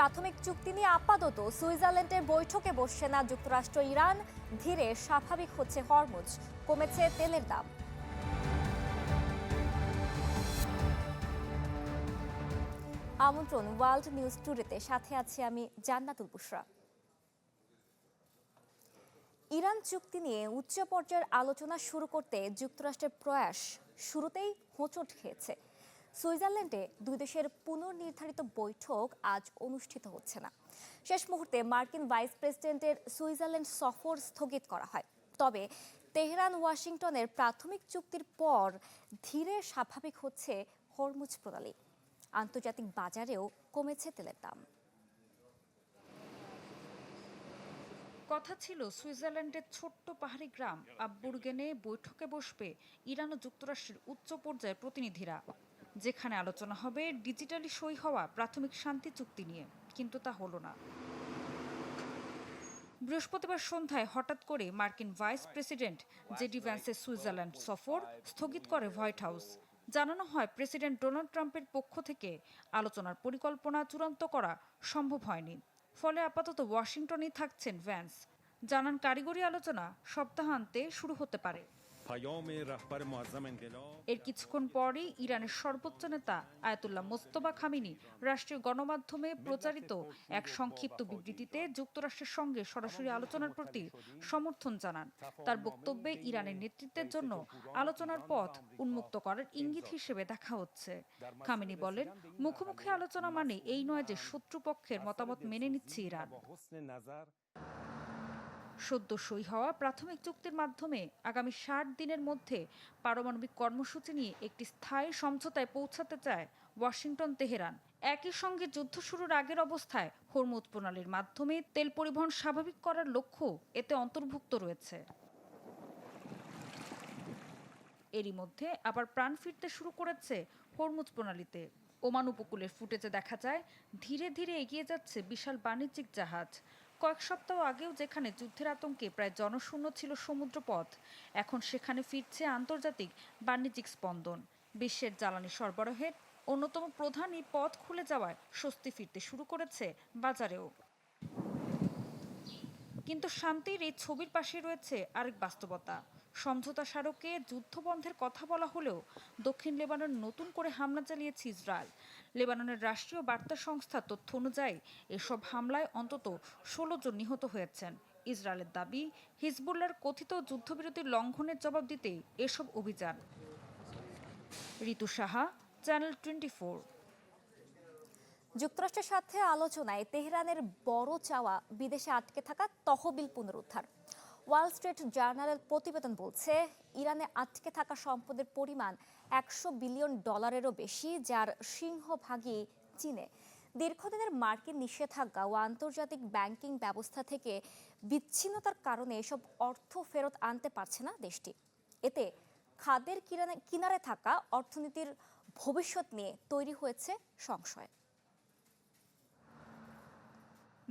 প্রাথমিক চুক্তি নিয়ে আপাতত সুইজারল্যান্ডের বৈঠকে বসছে না যুক্তরাষ্ট্র ইরান। ধীরে স্বাভাবিক হচ্ছে হরমুজ, কমেছে তেলের দাম। আমন্ত্রণ ওয়ার্ল্ড নিউজ টুডেতে, সাথে আছি আমি জান্নাতুল বুশরা। ইরান চুক্তি নিয়ে উচ্চ পর্যায়ের আলোচনা শুরু করতে যুক্তরাষ্ট্রের প্রয়াস শুরুতেই হোঁচট খেয়েছে। সুইজারল্যান্ডে দুই দেশের পুনর্নির্ধারিত বৈঠক আজ অনুষ্ঠিত হচ্ছে না। শেষ মুহূর্তে মার্কিন ভাইস প্রেসিডেন্টের সুইজারল্যান্ড সফর স্থগিত করা হয়। তবে তেহরান ওয়াশিংটনের প্রাথমিক চুক্তির পর ধীরে স্বাভাবিক হচ্ছে হরমুজ প্রণালী। আন্তর্জাতিক বাজারেও কমেছে তেলের দাম। কথা ছিল সুইজারল্যান্ডের ছোট্ট পাহাড়ি গ্রাম আব্বুরগেনে বৈঠকে বসবে ইরান ও যুক্তরাষ্ট্রের উচ্চ পর্যায়ের প্রতিনিধিরা, যেখানে আলোচনা হবে ডিজিটালি সই হওয়া প্রাথমিক শান্তি চুক্তি নিয়ে। কিন্তু তা হলো না। বৃহস্পতিবার সন্ধ্যায় হঠাৎ করে মার্কিন ভাইস প্রেসিডেন্ট জেডি ভ্যান্সের সুইজারল্যান্ড সফর স্থগিত করে হোয়াইট হাউস। জানানো হয়, প্রেসিডেন্ট ডোনাল্ড ট্রাম্পের পক্ষ থেকে আলোচনার পরিকল্পনা চূড়ান্ত করা সম্ভব হয়নি। ফলে আপাতত ওয়াশিংটনেই থাকছেন ভ্যান্স। জানান, কারিগরি আলোচনা সপ্তাহান্তে শুরু হতে পারে। এর কিছুক্ষণ পরই ইরানের সর্বোচ্চ নেতা আয়াতুল্লাহ মোস্তফা খামেনি রাষ্ট্রীয় গণমাধ্যমে প্রচারিত এক সংক্ষিপ্ত বিবৃতিতে যুক্তরাষ্ট্রের সঙ্গে সরাসরি আলোচনার প্রতি সমর্থন জানান। তার বক্তব্যে ইরানের নেতৃত্বের জন্য আলোচনার পথ উন্মুক্ত করার ইঙ্গিত হিসেবে দেখা হচ্ছে। খামেনি বলেন, মুখোমুখি আলোচনা মানে এই নয় যে শত্রুপক্ষের মতামত মেনে নিচ্ছে ইরান। সদ্য সই হওয়া প্রাথমিক চুক্তির মাধ্যমে আগামী ৬০ দিনের মধ্যে পারমাণবিক কর্মসূচি নিয়ে একটি স্থায়ী সমঝোতায় পৌঁছাতে চায় ওয়াশিংটন তেহরান। একই সঙ্গে যুদ্ধ শুরুর আগের অবস্থায় হরমুজ প্রণালীর মাধ্যমে তেল পরিবহন স্বাভাবিক করার লক্ষ্য এতে অন্তর্ভুক্ত রয়েছে। এরই মধ্যে আবার প্রাণ ফিরতে শুরু করেছে হরমুজ প্রণালীতে। ওমান উপকূলের ফুটেজে দেখা যায় ধীরে ধীরে এগিয়ে যাচ্ছে বিশাল বাণিজ্যিক জাহাজ। কয়েক সপ্তাহ আগেও যেখানে যুদ্ধের আতঙ্কে প্রায় জনশূন্য ছিল সমুদ্রপথ, এখন সেখানে ফিরছে আন্তর্জাতিক বাণিজ্যিক স্পন্দন। বিশ্বের জ্বালানি সরবরাহের অন্যতম প্রধান এই পথ খুলে যাওয়ায় স্বস্তি ফিরতে শুরু করেছে বাজারেও। কিন্তু শান্তির এই ছবির পাশে রয়েছে আরেক বাস্তবতা। সমঝোতা স্মারকে যুদ্ধবন্ধের কথা বলা হলেও দক্ষিণ লেবানন নতুন করে হামলা চালিয়েছে ইসরায়েল। লেবাননের রাষ্ট্রীয় বার্তা সংস্থার তথ্য অনুযায়ী এসব হামলায় অন্তত ১৬ জন নিহত হয়েছেন। ইসরায়েলের দাবি, হিজবুল্লাহর কথিত যুদ্ধবিরতির লঙ্ঘনের জবাব দিতেই এসব অভিযান। ঋতু সাহা, চ্যানেল 24। যুক্তরাষ্ট্রের সাথে আলোচনায় তেহরানের বড় চাওয়া বিদেশে আটকে থাকা তহবিল পুনরুদ্ধার। ওয়াল স্ট্রিট জার্নালের প্রতিবেদন বলছে, ইরানে আটকে থাকা সম্পদের পরিমাণ ১০০ বিলিয়ন ডলারেরও বেশি, যার সিংহভাগই চীনে। দীর্ঘদিনের মার্কিন নিষেধাজ্ঞা ও আন্তর্জাতিক ব্যাংকিং ব্যবস্থা থেকে বিচ্ছিন্নতার কারণে এসব অর্থ ফেরত আনতে পারছে না দেশটি। এতে খাদের কিনারে থাকা অর্থনীতির ভবিষ্যৎ নিয়ে তৈরি হয়েছে সংশয়।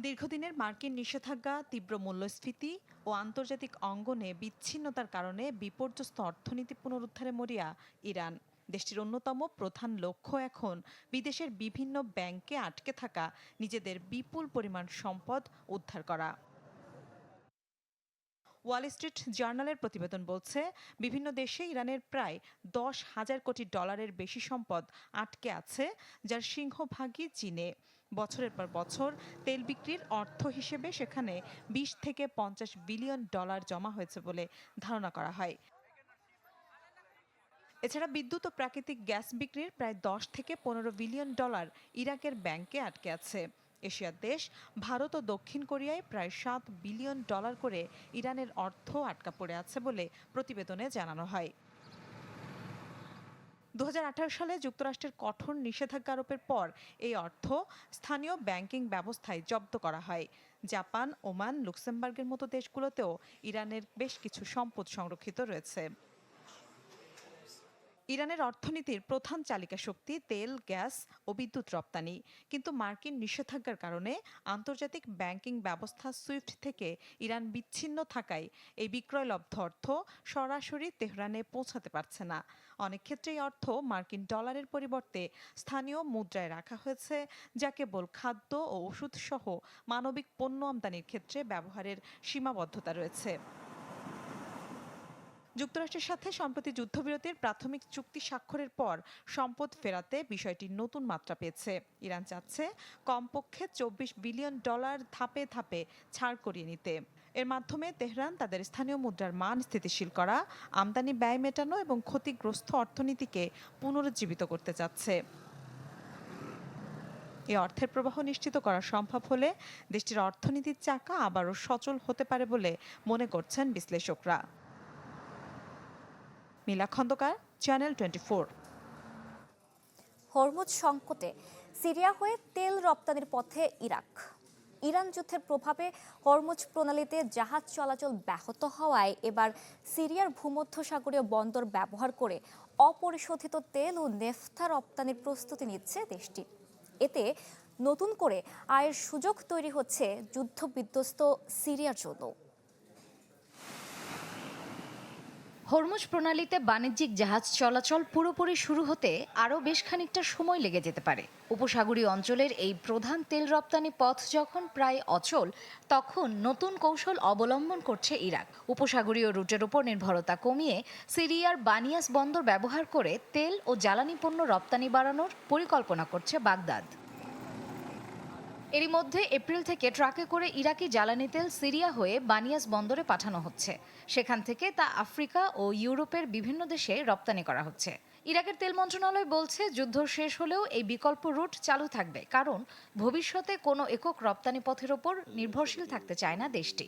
দীর্ঘদিনের মার্কিন নিষেধাজ্ঞা, তীব্র মূল্যস্ফীতি ও আন্তর্জাতিক অঙ্গনে বিচ্ছিন্নতার কারণে বিপর্যস্ত অর্থনীতি পুনরুদ্ধারে মরিয়া ইরান। দেশটির অন্যতম প্রধান লক্ষ্য এখন বিদেশের বিভিন্ন ব্যাংকে আটকে থাকা নিজেদের বিপুল পরিমাণ সম্পদ উদ্ধার করা। ওয়াল স্ট্রিট জার্নালের প্রতিবেদন বলছে, বিভিন্ন দেশে ইরানের প্রায় ১০,০০০ কোটি ডলারের বেশি সম্পদ আটকে আছে, যার সিংহভাগই চীনে। বছরের পর বছর তেল বিক্রির অর্থ হিসেবে সেখানে ২০ থেকে ৫০ বিলিয়ন ডলার জমা হয়েছে বলে ধারণা করা হয়। এছাড়া বিদ্যুৎ ও প্রাকৃতিক গ্যাস বিক্রির প্রায় ১০ থেকে ১৫ বিলিয়ন ডলার ইরাকের ব্যাংকে আটকে আছে। এশিয়ার দেশ ভারত ও দক্ষিণ কোরিয়ায় প্রায় ৭ বিলিয়ন ডলার করে ইরানের অর্থ আটকা পড়ে আছে বলে প্রতিবেদনে জানানো হয়। ২০১৮ সালে যুক্তরাষ্ট্রের কঠোর নিষেধাজ্ঞা আরোপের পর এই অর্থ স্থানীয় ব্যাংকিং ব্যবস্থায় জব্দ করা হয়। জাপান, ওমান, লুক্সেমবার্গের মতো দেশগুলোতেও ইরানের বেশ কিছু সম্পদ সংরক্ষিত রয়েছে। ইরানের অর্থনীতির প্রধান চালিকা শক্তি তেল, গ্যাস ও বিদ্যুৎ রপ্তানি। কিন্তু মার্কিন নিষেধাজ্ঞার কারণে আন্তর্জাতিক ব্যাংকিং ব্যবস্থা সুইফট থেকে ইরান বিচ্ছিন্ন থাকায় এই বিক্রয়লব্ধ অর্থ সরাসরি তেহরানে পৌঁছাতে পারছে না। অনেক ক্ষেত্রেই অর্থ মার্কিন ডলারের পরিবর্তে স্থানীয় মুদ্রায় রাখা হয়েছে, যা কেবল খাদ্য ও ওষুধ সহ মানবিক পণ্য আমদানির ক্ষেত্রে ব্যবহারের সীমাবদ্ধতা রয়েছে। যুক্তরাষ্ট্রের সাথে সম্প্রতি যুদ্ধবিরতির প্রাথমিক চুক্তি স্বাক্ষরের পর সম্পদ ফেরাতে বিষয়টি নতুন মাত্রা পেয়েছে। ইরান চাচ্ছে কমপক্ষে $24 বিলিয়ন ধাপে ধাপে ছাড় করিয়ে নিতে। এর মাধ্যমে তেহরান তাদের স্থানীয় মুদ্রার মান স্থিতিশীল করা, আমদানি ব্যয় মেটানো এবং ক্ষতিগ্রস্ত অর্থনীতিকে পুনরুজ্জীবিত করতে চাচ্ছে। এই অর্থের প্রবাহ নিশ্চিত করা সম্ভব হলে দেশটির অর্থনীতির চাকা আবারও সচল হতে পারে বলে মনে করছেন বিশ্লেষকরা। মিলা খন্দকার, চ্যানেল 24। হরমুজ সংকটে সিরিয়া হয়ে তেল রপ্তানির পথে ইরাক। ইরান যুদ্ধের প্রভাবে হরমুজ প্রণালীতে জাহাজ চলাচল ব্যাহত হওয়ায় এবার সিরিয়ার ভূমধ্যসাগরীয় বন্দর ব্যবহার করে অপরিশোধিত তেল ও নেফথা রপ্তানির প্রস্তুতি নিচ্ছে দেশটি। এতে নতুন করে আয়ের সুযোগ তৈরি হচ্ছে যুদ্ধবিধ্বস্ত সিরিয়ার জন্য। হরমুজ প্রণালীতে বাণিজ্যিক জাহাজ চলাচল পুরোপুরি শুরু হতে আরও বেশ খানিকটা সময় লেগে যেতে পারে। উপসাগরীয় অঞ্চলের এই প্রধান তেল রপ্তানি পথ যখন প্রায় অচল, তখন নতুন কৌশল অবলম্বন করছে ইরাক। উপসাগরীয় রুটের উপর নির্ভরতা কমিয়ে সিরিয়ার বানিয়াস বন্দর ব্যবহার করে তেল ও জ্বালানি পণ্য রপ্তানি বাড়ানোর পরিকল্পনা করছে বাগদাদ। এরই মধ্যে এপ্রিল থেকে ট্রাকে করে ইরাকি জ্বালানি তেল সিরিয়া হয়ে বানিয়াস বন্দরে পাঠানো হচ্ছে। সেখান থেকে তা আফ্রিকা ও ইউরোপের বিভিন্ন দেশে রপ্তানি করা হচ্ছে। ইরাকের তেল মন্ত্রণালয় বলছে, যুদ্ধ শেষ হলেও এই বিকল্প রুট চালু থাকবে, কারণ ভবিষ্যতে কোনো একক রপ্তানি পথের ওপর নির্ভরশীল থাকতে চায় না দেশটি।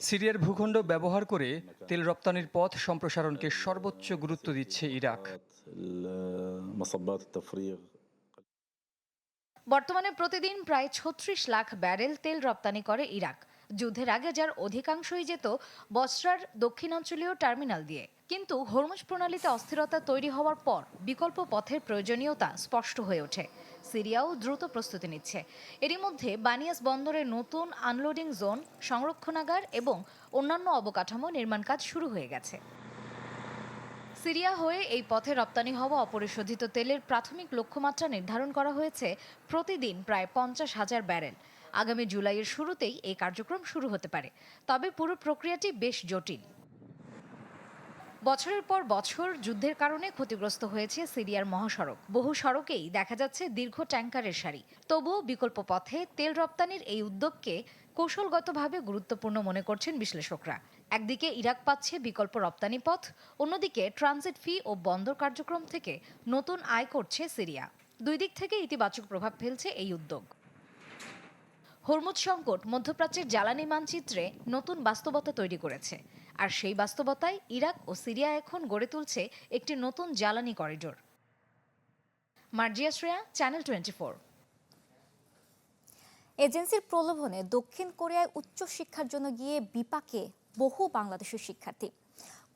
সিরিয়ার ভূখণ্ড ব্যবহার করে তেল রপ্তানির পথ সম্প্রসারণকে সর্বোচ্চ গুরুত্ব দিচ্ছে ইরাক। বর্তমানে প্রতিদিন প্রায় 36 লাখ ব্যারেল তেল রপ্তানি করে ইরাক। যুদ্ধের আগে যার অধিকাংশই যেত বসরার দক্ষিণাঞ্চলীয় টার্মিনাল দিয়ে। কিন্তু হরমুজ প্রণালীতে অস্থিরতা তৈরি হওয়ার পর বিকল্প পথের প্রয়োজনীয়তা স্পষ্ট হয়ে ওঠে। সিরিয়াও দ্রুত প্রস্তুতি নিচ্ছে। এরই মধ্যে বানিয়াস বন্দরে নতুন আনলোডিং জোন, সংরক্ষণাগার এবং অন্যান্য অবকাঠামো নির্মাণ কাজ শুরু হয়ে গেছে। সিরিয়া হয়ে এই পথে রপ্তানি হওয়া অপরিশোধিত তেলের প্রাথমিক লক্ষ্যমাত্রা নির্ধারণ করা হয়েছে প্রতিদিন প্রায় 50,000 ব্যারেল। আগামী জুলাইয়ের শুরুতেই এই কার্যক্রম শুরু হতে পারে। তবে পুরো প্রক্রিয়াটি বেশ জটিল। বছরের পর বছর যুদ্ধের কারণে ক্ষতিগ্রস্ত হয়েছে সিরিয়ার মহাসড়ক। বহু সড়কেই দেখা যাচ্ছে দীর্ঘ ট্যাঙ্কারের সারি। তবুও বিকল্প পথে তেল রপ্তানির এই উদ্যোগকে কৌশলগতভাবে গুরুত্বপূর্ণ মনে করছেন বিশ্লেষকরা। একদিকে ইরাক পাচ্ছে বিকল্প রপ্তানি পথ, অন্যদিকে ট্রানজিট ফি ও বন্দর কার্যক্রম থেকে নতুন আয় করছে সিরিয়া। দুই দিক থেকে ইতিবাচক প্রভাব ফেলছে এই উদ্যোগ। হরমুজ সংকট মধ্যপ্রাচ্যের জ্বালানি মানচিত্রে নতুন বাস্তবতা তৈরি করেছে। আর সেই বাস্তবতায় ইরাক ও সিরিয়া এখন গড়ে তুলছে একটি নতুন জ্বালানি করিডোর। মার্জিয়া শ্রেয়া, চ্যানেল 24। এজেন্সির প্রলোভনে দক্ষিণ কোরিয়ায় উচ্চশিক্ষার জন্য গিয়ে বিপাকে বহু বাংলাদেশের শিক্ষার্থী।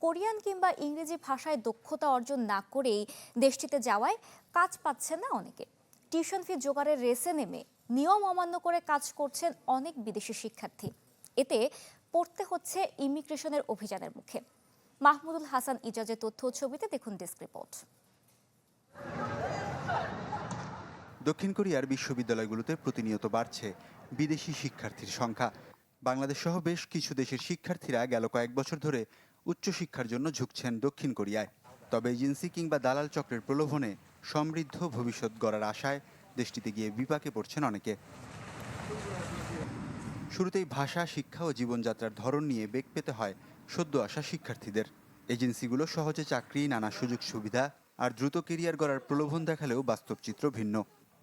কোরিয়ান কিংবা ইংরেজি ভাষায় দক্ষতা অর্জন না করেই দেশটিতে যাওয়ায় কাজ পাচ্ছেন না অনেকে। টিউশন ফি জোগাড়ের রেসে নেমে নিয়ম অমান্য করে কাজ করছেন অনেক বিদেশি শিক্ষার্থী। এতে পড়তে হচ্ছে ইমিগ্রেশনের অভিযানের মুখে। মাহমুদুল হাসান ইজাজের তথ্য ছবিতে দেখুন ডেস্ক রিপোর্ট। দক্ষিণ কোরিয়ার বিশ্ববিদ্যালয়গুলোতে প্রতিনিয়ত বাড়ছে বিদেশি শিক্ষার্থীর সংখ্যা। বাংলাদেশ সহ বেশ কিছু দেশের শিক্ষার্থীরা গেল কয়েক বছর ধরে উচ্চশিক্ষার জন্য ঝুঁকছেন দক্ষিণ কোরিয়ায়। তবে এজেন্সি কিংবা দালাল চক্রের প্রলোভনে সমৃদ্ধ ভবিষ্যৎ গড়ার আশায় দেশটিতে গিয়ে বিপাকে পড়ছেন অনেকে। শুরুতেই ভাষা, শিক্ষা ও জীবনযাত্রার ধরন নিয়ে বেগ পেতে হয় সদ্য আসা শিক্ষার্থীদের। এজেন্সিগুলো সহজে চাকরি, নানা সুযোগ সুবিধা আর দ্রুত কেরিয়ার গড়ার প্রলোভন দেখালেও বাস্তব চিত্র ভিন্ন।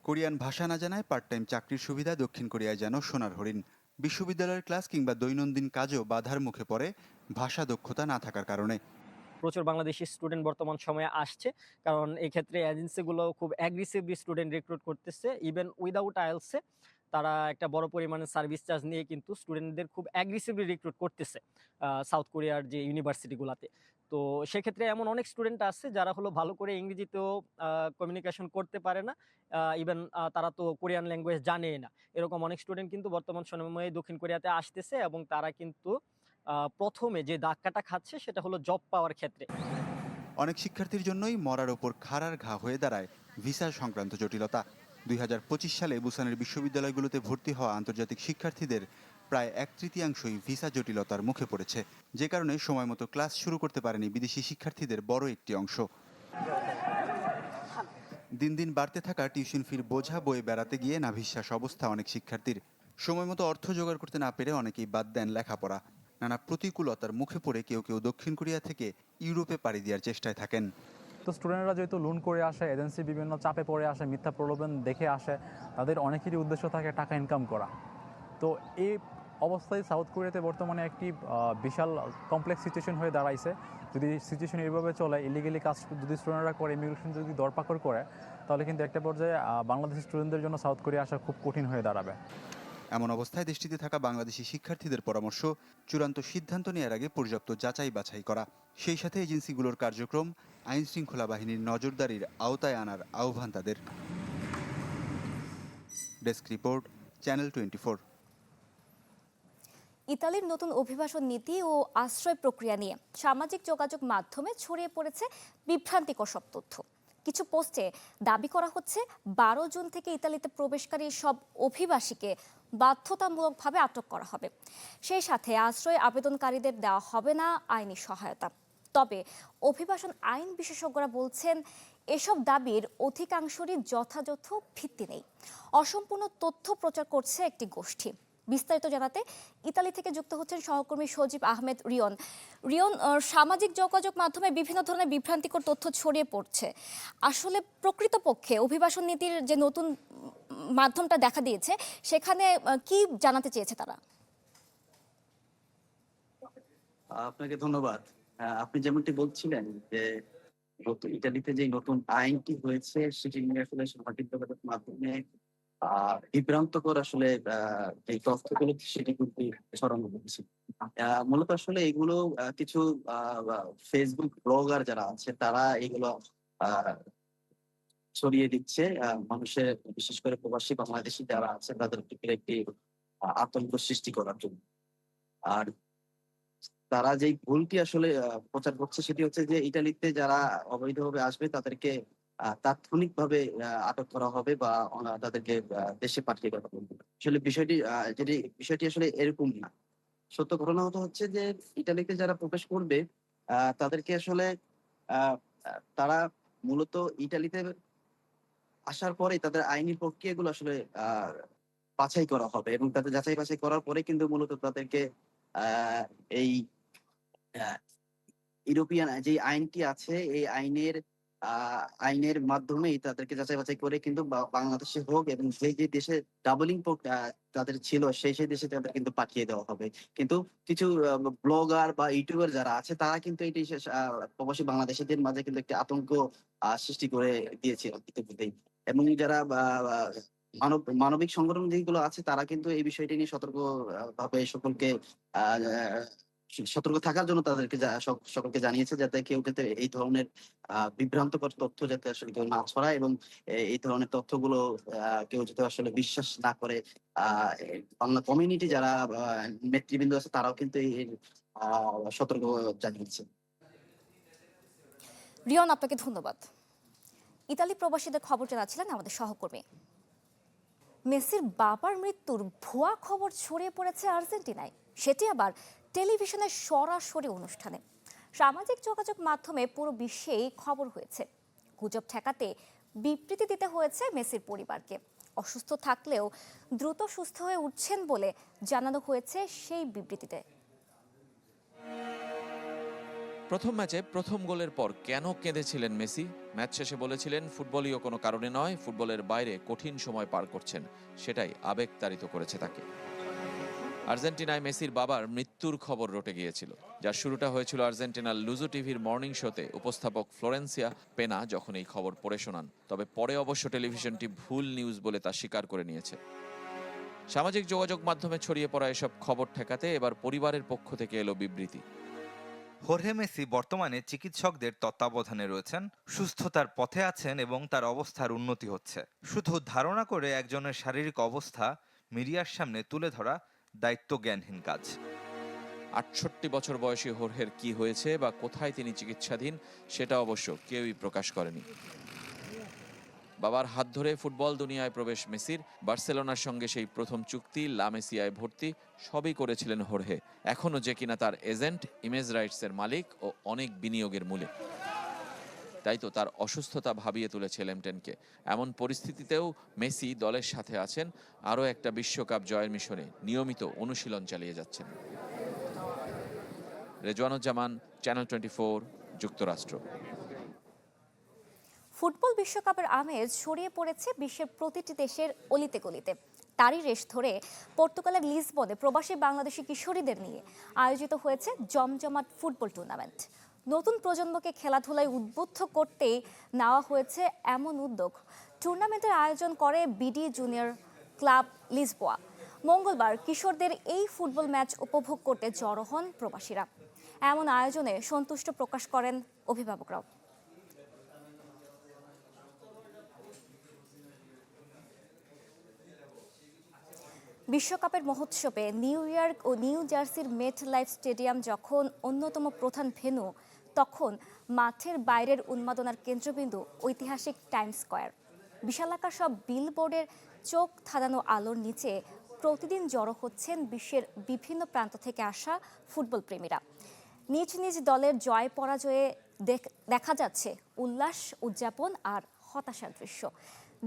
কোরিয়ান ভাষা না জানায় পার্ট টাইম চাকরির সুবিধা দক্ষিণ কোরিয়ায় যেন সোনার হরিণ। বিশ্ববিদ্যালয়ের ক্লাস কিংবা দৈনন্দিন কাজেও বাধার মুখে পড়ে ভাষা দক্ষতা না থাকার কারণে। প্রচুর বাংলাদেশি স্টুডেন্ট বর্তমান সময়ে আসছে, কারণ এই ক্ষেত্রে এজেন্সিগুলো খুব অ্যাগ্রেসিভলি স্টুডেন্ট রিক্রুট করতেছে। ইভেন উইদাউট আইএলসে তারা একটা বড় পরিমাণে সার্ভিস চার্জ নিয়ে কিন্তু স্টুডেন্টদের খুব অ্যাগ্রেসিভলি রিক্রুট করতেছে সাউথ কোরিয়ার যে ইউনিভার্সিটিগুলোতে। তো তো সেক্ষেত্রে এমন অনেক স্টুডেন্ট আছে যারা হলো ভালো করে ইংরেজিতেও কমিউনিকেশন করতে পারে না, ইভেন তারা তো কোরিয়ান ল্যাঙ্গুয়েজ জানেই না। এরকম অনেক স্টুডেন্ট কিন্তু বর্তমান সময়ে দক্ষিণ কোরিয়াতে আসতেছে এবং তারা কিন্তু প্রথমে যে ধাক্কাটা খাচ্ছে সেটা হলো জব পাওয়ার ক্ষেত্রে। অনেক শিক্ষার্থীর জন্যই মরার ওপর খাড়ার ঘা হয়ে দাঁড়ায় ভিসা সংক্রান্ত জটিলতা। 2025 সালে বুসানের বিশ্ববিদ্যালয়গুলোতে ভর্তি হওয়া আন্তর্জাতিক শিক্ষার্থীদের প্রায় 1/3 ভিসা জটিলতার মুখে পড়েছে, যে কারণে সময়মতো ক্লাস শুরু করতে পারেনি বিদেশি শিক্ষার্থীদের বড় একটি অংশ। দিন দিন বাড়তে থাকা টিউশন ফির বোঝা বয়ে বেড়াতে গিয়ে নাভিশ্বাস অবস্থা অনেক শিক্ষার্থীর। সময়মতো অর্থ জোগাড় করতে না পেরে অনেকেই বাদ দেন লেখাপড়া। নানা প্রতিকূলতার মুখে পড়ে কেউ কেউ দক্ষিণ কোরিয়া থেকে ইউরোপে পাড়ি দেওয়ার চেষ্টায় থাকেন। তো স্টুডেন্টরা যেহেতু লোন করে আসে, এজেন্সি বিভিন্ন চাপে পড়ে আসে, মিথ্যা প্রলোভন দেখে আসে, তাদের অনেকেরই উদ্দেশ্য থাকে টাকা ইনকাম করা। তো এই অবস্থায় সাউথ কোরিয়াতে বর্তমানে একটি বিশাল কমপ্লেক্স সিচুয়েশন হয়ে দাঁড়াইছে। যদি সিচুয়েশন এইভাবে চলে, ইলিগেলি কাজ যদি স্টুডেন্টরা করে, ইমিগ্রেশন যদি দরপাকড় করে, তাহলে কিন্তু একটা পর্যায়ে বাংলাদেশি স্টুডেন্টদের জন্য সাউথ কোরিয়া আসা খুব কঠিন হয়ে দাঁড়াবে। এমন অবস্থায় দেশটিতে থাকা বাংলাদেশি শিক্ষার্থীদের পরামর্শ, চূড়ান্ত সিদ্ধান্ত নেওয়ার আগে পর্যাপ্ত যাচাই বাছাই করা, সেই সাথে এজেন্সিগুলোর কার্যক্রম আইন শৃঙ্খলা বাহিনীর নজরদারির আওতায় আনার আহ্বান তাদের। Desk report, channel 24। ইতালির নতুন অভিবাসন নীতি ও আশ্রয় প্রক্রিয়া নিয়ে সামাজিক যোগাযোগ মাধ্যমে ছড়িয়ে পড়েছে বিভ্রান্তিকর সব তথ্য। কিছু পোস্টে দাবি করা হচ্ছে 12 জুন থেকে ইতালিতে প্রবেশকারী সব অভিবাসীকে বাধ্যতামূলকভাবে আটক করা হবে। সেই সাথে আশ্রয় আবেদনকারীদের দেওয়া হবে না আইনি সহায়তা। তবে অভিবাসন আইন বিশেষজ্ঞরা বলছেন এসব দাবির অধিকাংশেরই যথাযথ ভিত্তি নেই। অসম্পূর্ণ তথ্য প্রচার করছে একটি গোষ্ঠী। বিস্তারিত জানাতে ইতালি থেকে যুক্ত হচ্ছেন সহকর্মী সজীব আহমেদ রিয়ন। সামাজিক যোগাযোগ মাধ্যমে বিভিন্ন ধরনের বিভ্রান্তিকর তথ্য ছড়িয়ে পড়ছে। আসলে প্রকৃতপক্ষে অভিবাসন নীতির যে নতুন মাধ্যমটা দেখা দিয়েছে, সেখানে কি জানাতে চেয়েছে তারা? আপনাকে ধন্যবাদ। আপনি যেমনটি বলছিলেন যে ইতালিতে যে নতুন আইনটি হয়েছে সেটি নিয়ে আসলে সামাজিক যোগাযোগ মাধ্যমে বিভ্রান্তকর আসলে এই তথ্যগুলো সেটি কিন্তু ছড়ানো হচ্ছে। মূলত আসলে এগুলো কিছু ফেসবুক ব্লগার যারা আছে তারা এগুলো ছড়িয়ে দিচ্ছে মানুষের, বিশেষ করে প্রবাসী বাংলাদেশী যারা আছে তাদের ভিতরে একটি আতঙ্ক সৃষ্টি করার জন্য। আর তারা যেই ভুলটি আসলে প্রচার করছে সেটি হচ্ছে যে ইতালিতে যারা অবৈধভাবে আসবে তাদেরকে তাৎক্ষণিকভাবে আটক করা হবে বা তাদেরকে দেশে পাঠিয়ে দেওয়া হবে। আসলে বিষয়টি আসলে এরকম না। সত্য ঘটনা হচ্ছে যে ইতালিতে যারা প্রবেশ করবে তাদেরকে আসলে তারা মূলত ইতালিতে আসার পরে তাদের আইনি প্রক্রিয়াগুলো আসলে বাছাই করা হবে এবং তাদের যাচাই বাছাই করার পরে কিন্তু মূলত তাদেরকে এই ইউরোপিয়ান যে আইনটি আছে এই আইনের মাধ্যমেই তাদেরকে যাচাই বাছাই করে কিন্তু বাংলাদেশে হোক এবং যে দেশে ডাবলিং তাদের ছিল সেই দেশে তাদের কিন্তু পাঠিয়ে দেওয়া হবে। কিন্তু কিছু ব্লগার বা ইউটিউবার যারা আছে তারা কিন্তু এটি প্রবাসী বাংলাদেশিদের মাঝে কিন্তু একটি আতঙ্ক সৃষ্টি করে দিয়েছে ইতিমধ্যেই। এবং যারা মানবিক সংগঠন যেগুলো আছে তারা কিন্তু এই বিষয়টি নিয়ে সতর্ক ভাবে সকলকে সতর্ক থাকার জন্য তাদেরকে সকলকে জানিয়েছে যাতে কেউ যাতে এই ধরনের বিভ্রান্তকর তথ্য যাতে আসলে কেউ না ছড়ায় এবং এই ধরনের তথ্যগুলো কেউ যাতে আসলে বিশ্বাস না করে। বাংলা কমিউনিটি যারা নেতৃবৃন্দ আছে তারাও কিন্তু এই সতর্ক জানিয়েছে। রিয়ন, আপনাকে ধন্যবাদ। ইতালি প্রবাসীদের খবর জানাচ্ছিলেন আমাদের সহকর্মী। মেসির বাবার মৃত্যুর ভুয়া খবর ছড়িয়ে পড়েছে আর্জেন্টিনায়, সেটি আবার টেলিভিশনের সরাসরি অনুষ্ঠানে। সামাজিক যোগাযোগ মাধ্যমে পুরো বিশ্বেই খবর হয়েছে। গুজব ঠেকাতে বিবৃতি দিতে হয়েছে মেসির পরিবারকে। অসুস্থ থাকলেও দ্রুত সুস্থ হয়ে উঠছেন বলে জানানো হয়েছে সেই বিবৃতিতে। প্রথম ম্যাচে প্রথম গোলের পর কেন কেঁদেছিলেন মেসি? ম্যাচ শেষে বলেছিলেন ফুটবলীয় কোনো কারণে নয়, ফুটবলের বাইরে কঠিন সময় পার করছেন, সেটাই আবেগতাড়িত করেছে তাকে। আর্জেন্টিনায় মেসির বাবার মৃত্যুর খবর রটে গিয়েছিল, যার শুরুটা হয়েছিল আর্জেন্টিনার লুজো টিভির মর্নিং শোতে উপস্থাপক ফ্লোরেন্সিয়া পেনা যখন এই খবর পড়ে শোনান। তবে পরে অবশ্য টেলিভিশনটি ভুল নিউজ বলে তা স্বীকার করে নিয়েছে। সামাজিক যোগাযোগ মাধ্যমে ছড়িয়ে পড়া এসব খবর ঠেকাতে এবার পরিবারের পক্ষ থেকে এলো বিবৃতি। হোর্হে মেসি বর্তমানে চিকিৎসকদের তত্ত্বাবধানে রয়েছেন, সুস্থতার পথে আছেন এবং তার অবস্থার উন্নতি হচ্ছে। শুধু ধারণা করে একজনের শারীরিক অবস্থা মিডিয়ার সামনে তুলে ধরা দায়িত্বজ্ঞানহীন কাজ। ৬৮ বছর বয়সী হোর্হের কি হয়েছে বা কোথায় তিনি চিকিৎসাধীন সেটা অবশ্য কেউই প্রকাশ করেনি। বাবার হাত ধরে ফুটবল দুনিয়ায় প্রবেশ মেসির, বার্সেলোনার সঙ্গে সেই প্রথম চুক্তি, লা মেসিয়ায় ভর্তি সবই করেছিলেন হোর্হে। এখনও যে কিনা তার এজেন্ট, ইমেজ রাইটসের মালিক ও অনেক বিনিয়োগের মূলে। তাই তো তার অসুস্থতা ভাবিয়ে তুলেছে লেমটেনকে। এমন পরিস্থিতিতেও মেসি দলের সাথে আছেন, আরও একটা বিশ্বকাপ জয়ের মিশনে নিয়মিত অনুশীলন চালিয়ে যাচ্ছেন। রেজওয়ানুজ্জামান, চ্যানেল 24, যুক্তরাষ্ট্র। ফুটবল বিশ্বকাপের আমেজ ছড়িয়ে পড়েছে বিশ্বের প্রতিটি দেশের অলিতে গলিতে। তারই রেশ ধরে পর্তুগালের লিসবনে প্রবাসী বাংলাদেশি কিশোরীদের নিয়ে আয়োজিত হয়েছে জমজমাট ফুটবল টুর্নামেন্ট। নতুন প্রজন্মকে খেলাধুলায় উদ্বুদ্ধ করতেই নেওয়া হয়েছে এমন উদ্যোগ। টুর্নামেন্টের আয়োজন করে বিডি জুনিয়র ক্লাব লিসবোয়া। মঙ্গলবার কিশোরদের এই ফুটবল ম্যাচ উপভোগ করতে জড়ো হন প্রবাসীরা। এমন আয়োজনে সন্তুষ্ট প্রকাশ করেন অভিভাবকরাও। বিশ্বকাপের মহোৎসবে নিউ ইয়র্ক ও নিউ জার্সির মেট লাইফ স্টেডিয়াম যখন অন্যতম প্রধান ভেন্যু, তখন মাঠের বাইরের উন্মাদনার কেন্দ্রবিন্দু ঐতিহাসিক টাইমস স্কয়ার। বিশালাকার সব বিলবোর্ডের চোখ ধাঁধানো আলোর নিচে প্রতিদিন জড়ো হচ্ছেন বিশ্বের বিভিন্ন প্রান্ত থেকে আসা ফুটবল প্রেমীরা। নিজ নিজ দলের জয় পরাজয়ে দেখা যাচ্ছে উল্লাস, উদযাপন আর হতাশার দৃশ্য।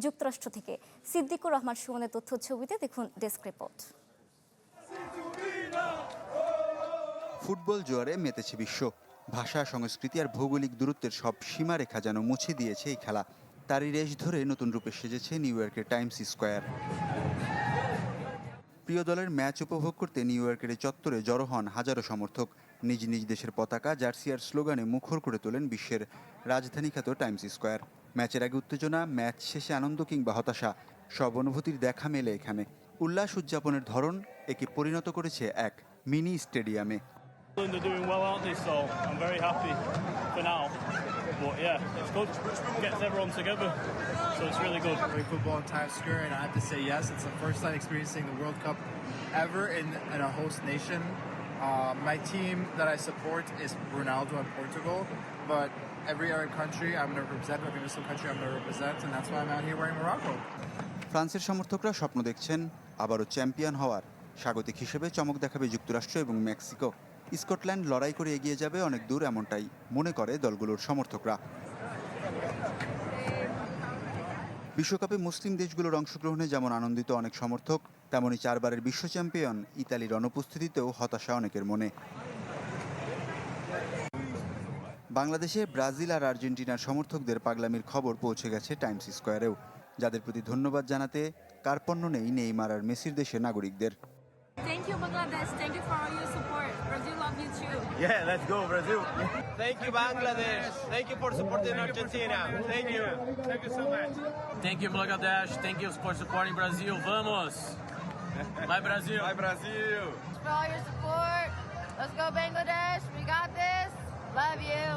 যুক্তরাষ্ট্র থেকে সিদ্দিকুর রহমান সুমনের তথ্য ছবিতে দেখুন ডেস্ক রিপোর্ট। ফুটবল জোয়ারে মেতেছে বিশ্ব। ভাষা, সংস্কৃতি আর ভৌগোলিক দূরত্বের সব সীমারেখা যেন মুছে দিয়েছে এই খেলা। তারই রেশ ধরে নতুন রূপে সেজেছে নিউ ইয়র্কের টাইমস স্কয়ার। প্রিয় দলের ম্যাচ উপভোগ করতে নিউ ইয়র্কের চত্বরে জড়ো হন হাজারো সমর্থক। নিজ নিজ দেশের পতাকা, জার্সি আর স্লোগানে মুখর করে তোলেন বিশ্বের রাজধানী খ্যাত টাইমস স্কয়ার। ম্যাচের আগে উত্তেজনা, ম্যাচ শেষে আনন্দ কিংবা হতাশা, সব অনুভূতির দেখা মেলে এখানে। উল্লাস উদযাপনের ধরন একে পরিণত করেছে এক মিনি স্টেডিয়ামে। They're doing well, aren't they? So I'm very happy for now. But yeah, it's good. Gets everyone together, so it's really good. Playing football in Times Square, and I have to say yes, it's the first time experiencing the World Cup ever in a host nation. My team that I support is Ronaldo in Portugal, but every other country I'm going to represent, every Muslim country I'm going to represent, and that's why I'm out here wearing Morocco. ফ্রান্সের সমর্থকরা স্বপ্ন দেখছেন আবারও champion হওয়ার। স্বাগতিক হিসেবে চমক দেখাবে যুক্তরাষ্ট্র এবং মেক্সিকো। স্কটল্যান্ড লড়াই করে এগিয়ে যাবে অনেক দূর, এমনটাই মনে করে দলগুলোর সমর্থকরা। বিশ্বকাপে মুসলিম দেশগুলোর অংশগ্রহণে যেমন আনন্দিত অনেক সমর্থক, তেমনি 4 বারের বিশ্ব চ্যাম্পিয়ন ইতালির অনুপস্থিতিতেও হতাশা অনেকের মনে। বাংলাদেশে ব্রাজিল আর আর্জেন্টিনার সমর্থকদের পাগলামির খবর পৌঁছে গেছে টাইমস স্কয়ারেও, যাদের প্রতি ধন্যবাদ জানাতে কার্পণ্য নেই নেইমার আর মেসির দেশের নাগরিকদের। Thank you, Bangladesh. Thank you for all your support. Brazil love you too. Yeah, let's go Brazil. Thank you, Bangladesh. Thank you for supporting Argentina. Thank you. Thank you so much. Thank you, Bangladesh. Thank you for supporting Brazil. Vamos. Bye, Brazil. Bye Brazil. For all your support. Let's go, Bangladesh. We got this. Love you.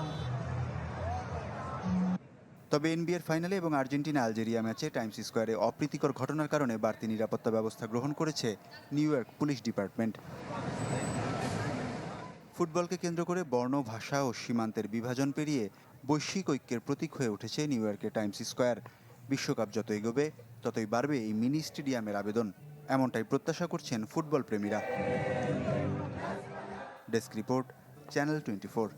তবে এনবিএর ফাইনালে এবং Argentina Algeria ম্যাচে Times স্কয়ারে অপ্রীতিকর ঘটনার কারণে বাড়তি নিরাপত্তা ব্যবস্থা গ্রহণ করেছে নিউ ইয়র্ক পুলিশ ডিপার্টমেন্ট। ফুটবলকে কেন্দ্র করে বর্ণ, ভাষা ও সীমান্তের বিভাজন পেরিয়ে বৈশ্বিক ঐক্যের প্রতীক হয়ে উঠেছে নিউ ইয়র্কের টাইমস স্কয়ার। বিশ্বকাপ যত এগোবে ততই বাড়বে এই মিনি স্টেডিয়ামের আবেদন, এমনটাই প্রত্যাশা করছেন ফুটবল প্রেমীরা। Desk report, channel 24।